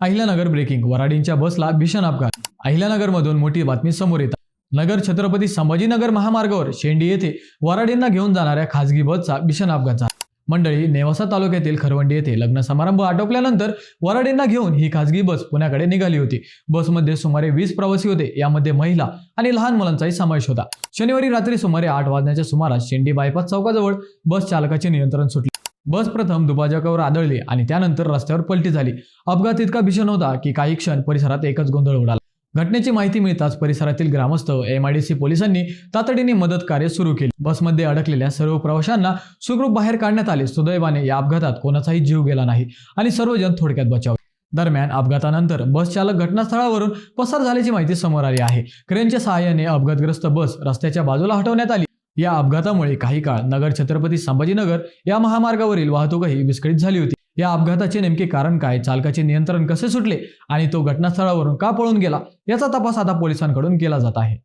Ahilyanagar breaking. वराडींच्या बसला भीषण अपघात. अहिल्यानगरमधून मोठी बातमी समोर येतात. नगर छत्रपती संभाजीनगर महामार्गावर शेंडी येथे वराडींना घेऊन जाणाऱ्या खासगी बसचा भीषण अपघात झाला. मंडळी, नेवासा तालुक्यातील खरवंडी येथे लग्न समारंभ आटोपल्यानंतर वराडींना घेऊन ही खासगी बस पुण्याकडे निघाली होती. बसमध्ये सुमारे 20 प्रवासी होते. यामध्ये महिला आणि लहान मुलांचाही समावेश होता. शनिवारी रात्री सुमारे 8 वाजण्याच्या सुमारास शेंडी बायपास चौकाजवळ बस चालकाचे नियंत्रण सुटले. बस प्रथम दुभाजकावर आदळली आणि त्यानंतर रस्त्यावर पलटी झाली. अपघात इतका भीषण होता की काही क्षण परिसरात एकच गोंधळ उडाला. घटनेची माहिती मिळताच परिसरातील ग्रामस्थ MIDC पोलिसांनी तातडीने मदत कार्य सुरू केले. बसमध्ये अडकलेल्या सर्व प्रवाशांना सुखरूप बाहेर काढण्यात आले. सुदैवाने या अपघातात कोणाचाही जीव गेला नाही आणि सर्वजण थोडक्यात बचावले. दरम्यान अपघातानंतर बस चालक घटनास्थळावरून पसार झाल्याची माहिती समोर आली आहे. क्रेनच्या सहाय्याने अपघातग्रस्त बस रस्त्याच्या बाजूला हटवण्यात आली. या अपघातामुळे काही काळ नगर छत्रपती संभाजीनगर या महामार्गावरील वाहतूकही विस्कळीत झाली होती. या अपघाताचे नेमके कारण काय, चालकाचे नियंत्रण कसे सुटले आणि तो घटनास्थळावरून का पळून गेला, याचा तपास आता पोलिसांकडून केला जात आहे.